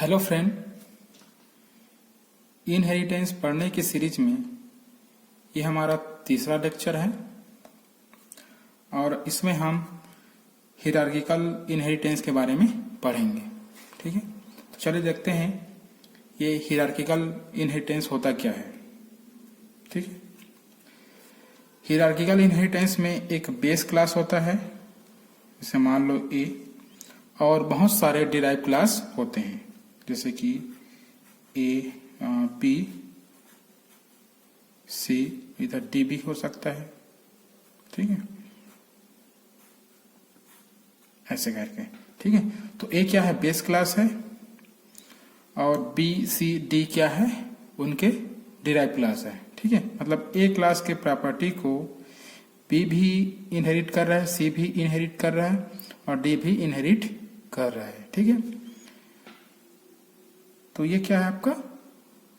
Hello friend, inheritance पढ़ने की series में ये हमारा तीसरा लेक्चर है और इसमें हम हिरार्किकल इनहेरिटेंस के बारे में पढ़ेंगे। ठीक है, तो चलिए देखते हैं ये हिरार्किकल इनहेरिटेंस होता क्या है। ठीक है, हिरार्किकल इनहेरिटेंस में एक बेस क्लास होता है, जैसे मान लो ए, और बहुत सारे डिराइव क्लास होते हैं, जैसे कि ए, बी, सी, इधर डी भी हो सकता है। ठीक है, ऐसे करके। ठीक है, तो ए क्या है, बेस क्लास है, और बी, सी, डी क्या है, उनके डिराइव क्लास है। ठीक है, मतलब ए क्लास के प्रॉपर्टी को बी भी इनहेरिट कर रहा है, सी भी इनहेरिट कर रहा है, और डी भी इनहेरिट कर रहा है। ठीक है, तो ये क्या है आपका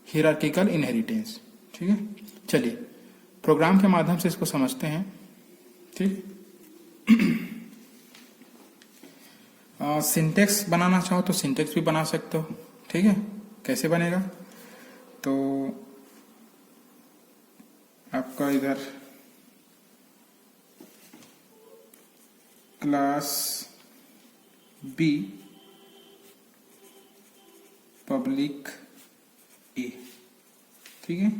हिरार्किकल इनहेरिटेंस। ठीक है, चलिए प्रोग्राम के माध्यम से इसको समझते हैं। ठीक, सिंटेक्स बनाना चाहो तो सिंटेक्स भी बना सकते हो। ठीक है, कैसे बनेगा, तो आपका इधर क्लास बी पब्लिक ए। ठीक है,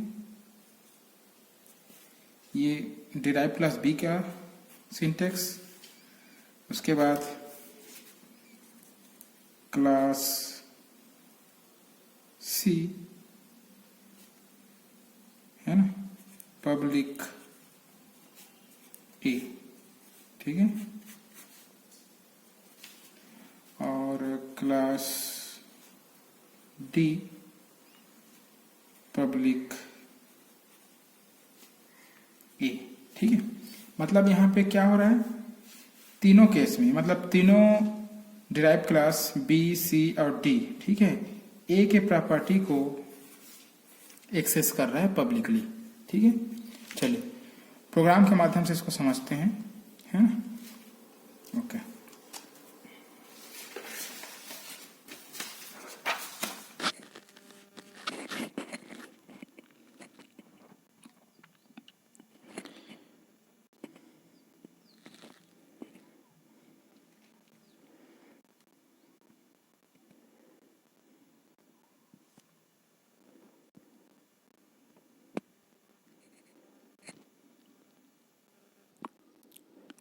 ये डिराइव क्लास बी का सिंटेक्स। उसके बाद क्लास सी है ना, पब्लिक ए। ठीक है, और क्लास डी पब्लिक ए। ठीक है, मतलब यहां पे क्या हो रहा है, तीनों केस में, मतलब तीनों डिराइव क्लास बी, सी और डी, ठीक है, ए के प्रॉपर्टी को एक्सेस कर रहा है पब्लिकली। ठीक है, चलिए प्रोग्राम के माध्यम से इसको समझते हैं, है ना। ओके,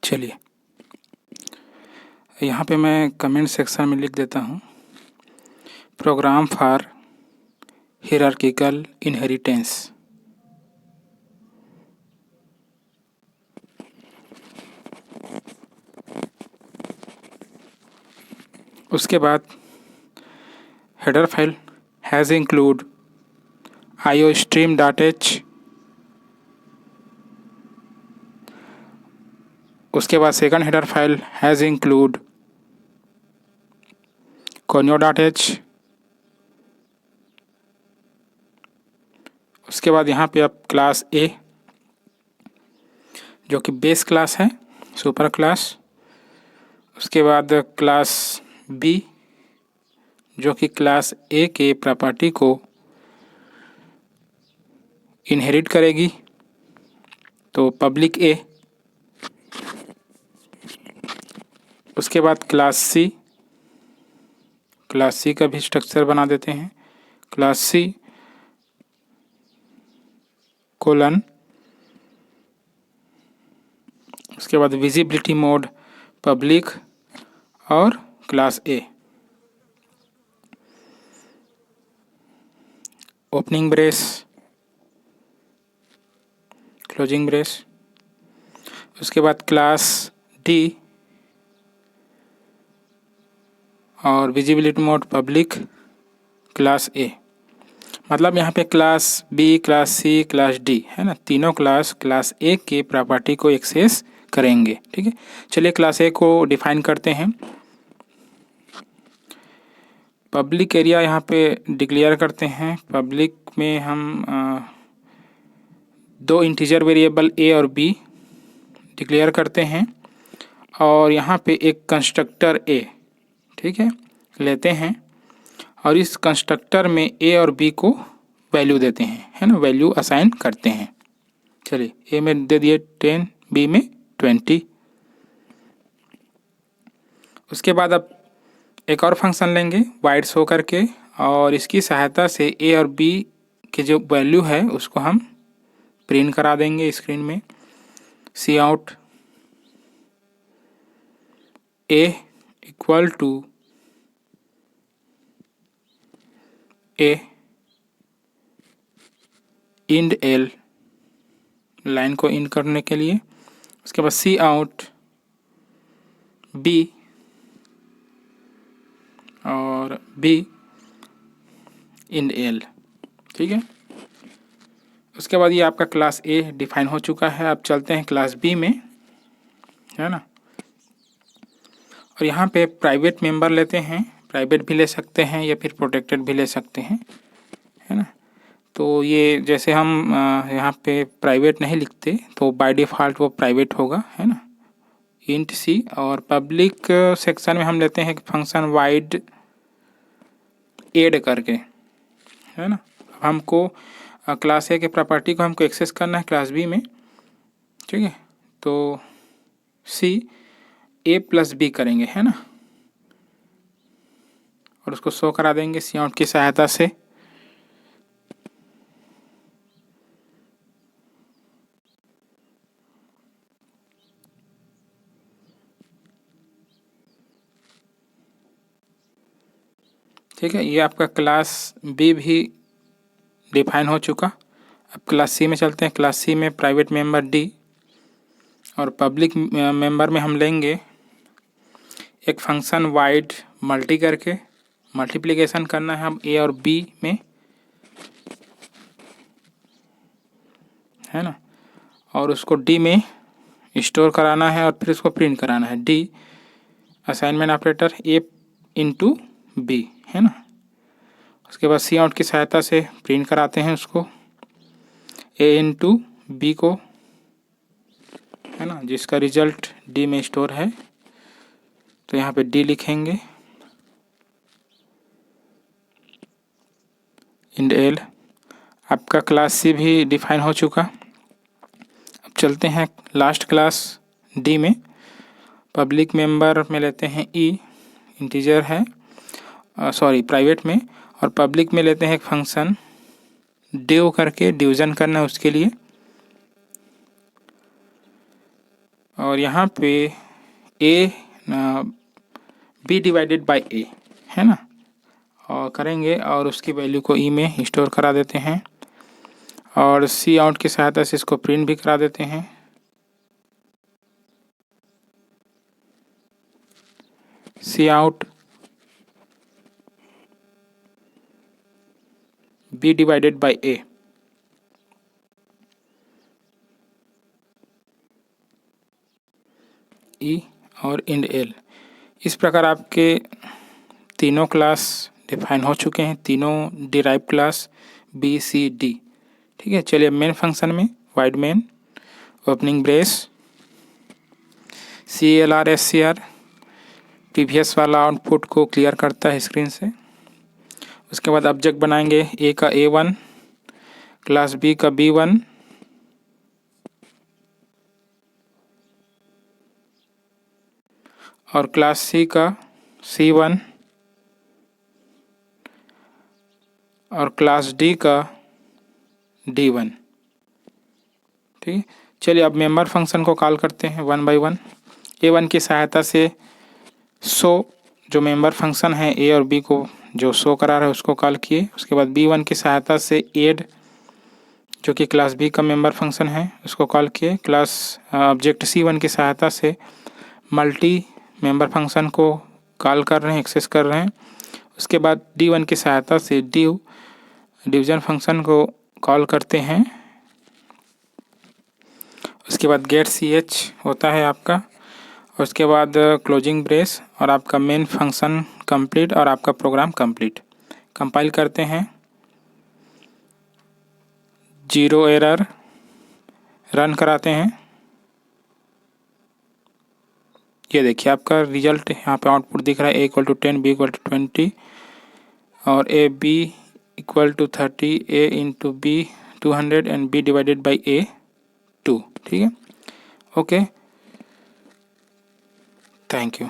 चलिए यहाँ पे मैं कमेंट सेक्शन में लिख देता हूँ, प्रोग्राम फॉर हिरार्किकल इनहेरिटेंस। उसके बाद header file has include iostream.h। उसके बाद second header file has include conio.h। उसके बाद यहाँ पे आप क्लास ए जो कि बेस क्लास है, सुपर क्लास। उसके बाद क्लास बी जो कि क्लास ए के प्रॉपर्टी को इनहेरिट करेगी, तो पब्लिक ए। उसके बाद क्लास सी का भी स्ट्रक्चर बना देते हैं, क्लास सी कोलन। उसके बाद विजिबिलिटी मोड पब्लिक और class A, opening brace, closing brace. उसके बाद क्लास डी और visibility mode public, class A. मतलब यहाँ पे class B, class C, class D है ना, तीनों क्लास ए के प्रॉपर्टी को एक्सेस करेंगे। ठीक है, चलिए क्लास ए को डिफाइन करते हैं। पब्लिक एरिया यहाँ पे डिक्लेयर करते हैं। पब्लिक में हम दो इंटीजर वेरिएबल ए और बी डिक्लेयर करते हैं, और यहाँ पे एक कंस्ट्रक्टर ए, ठीक है, लेते हैं। और इस कंस्ट्रक्टर में ए और बी को वैल्यू देते हैं, है ना, वैल्यू असाइन करते हैं। चलिए, ए में दे दिए 10, बी में 20। उसके बाद अब एक और फंक्शन लेंगे वाइड शो करके, और इसकी सहायता से ए और बी की जो वैल्यू है उसको हम प्रिंट करा देंगे स्क्रीन में। Cout a equal to a endl, line को इन करने के लिए। उसके बाद सी आउट बी और बी इन एल, ठीक है। उसके बाद ये आपका क्लास ए डिफाइन हो चुका है। अब चलते हैं क्लास बी में, है ना। और यहाँ पे प्राइवेट मेंबर लेते हैं, प्राइवेट भी ले सकते हैं या फिर प्रोटेक्टेड भी ले सकते हैं, है ना। तो ये जैसे हम यहाँ पे प्राइवेट नहीं लिखते तो बाय डिफ़ॉल्ट वो प्राइवेट होगा, है ना, इंट सी। और पब्लिक सेक्शन में हम लेते हैं फंक्शन वाइड एड करके, है ना। अब हमको क्लास ए के प्रॉपर्टी को हमको एक्सेस करना है क्लास बी में, ठीक है। तो सी ए प्लस बी करेंगे, है ना, और उसको शो करा देंगे सी आउट की सहायता से। ठीक है, ये आपका क्लास बी भी डिफाइन हो चुका। अब क्लास सी में चलते हैं। क्लास सी में प्राइवेट मेंबर डी और पब्लिक मेंबर में हम लेंगे एक फंक्शन वाइड मल्टी करके, मल्टीप्लिकेशन करना है हम ए और बी में, है ना, और उसको डी में स्टोर कराना है और फिर उसको प्रिंट कराना है। डी असाइनमेंट ऑपरेटर ए इंटू बी, है ना। उसके बाद सी आउट की सहायता से प्रिंट कराते हैं उसको ए इंटू बी को, है ना, जिसका रिजल्ट डी में स्टोर है। तो यहाँ पे डी लिखेंगे इंड एल। आपका क्लास सी भी डिफाइन हो चुका। अब चलते हैं लास्ट क्लास डी में। पब्लिक मेंबर में लेते हैं ई, इंटीजर है, सॉरी प्राइवेट में, और पब्लिक में लेते हैं एक फंक्शन डिव करके, डिवीज़न करना है उसके लिए। और यहाँ पे ए बी डिवाइडेड बाय ए, है ना, और करेंगे और उसकी वैल्यू को ई में स्टोर करा देते हैं और सी आउट की सहायता से इसको प्रिंट भी करा देते हैं। सी आउट बी डिवाइडेड बाय ए, ई और इंड एल। इस प्रकार आपके तीनों क्लास डिफाइन हो चुके हैं, तीनों derive class B C D, ठीक है। चलिए मेन फंक्शन में void main opening brace C L R S C R previous वाला आउटपुट को क्लियर करता है स्क्रीन से। उसके बाद ऑब्जेक्ट बनाएंगे ए का A1, क्लास बी का B1 और क्लास सी का C1 और क्लास डी का D1, ठीक है। चलिए अब मेंबर फंक्शन को कॉल करते हैं वन बाय वन। A1 की सहायता से शो जो मेंबर फंक्शन है ए और बी को जो शो करा रहा है उसको कॉल किए। उसके बाद B1 की सहायता से एड जो कि क्लास बी का मेंबर फंक्शन है उसको कॉल किए। क्लास ऑब्जेक्ट C1 की सहायता से मल्टी मेंबर फंक्शन को कॉल कर रहे हैं, एक्सेस कर रहे हैं। उसके बाद D1 की सहायता से डिवीज़न फंक्शन को कॉल करते हैं। उसके बाद गेट CH होता है आपका, उसके बाद क्लोजिंग ब्रेस और आपका मेन फंक्शन कंप्लीट और आपका प्रोग्राम कंप्लीट। कंपाइल करते हैं, 0 एरर, रन कराते हैं। ये देखिए आपका रिजल्ट यहाँ पे आउटपुट दिख रहा है A = 10, B = 20, और a b equal to 30, a into b 200 and b divided by a 2। ठीक है, ओके, थैंक यू।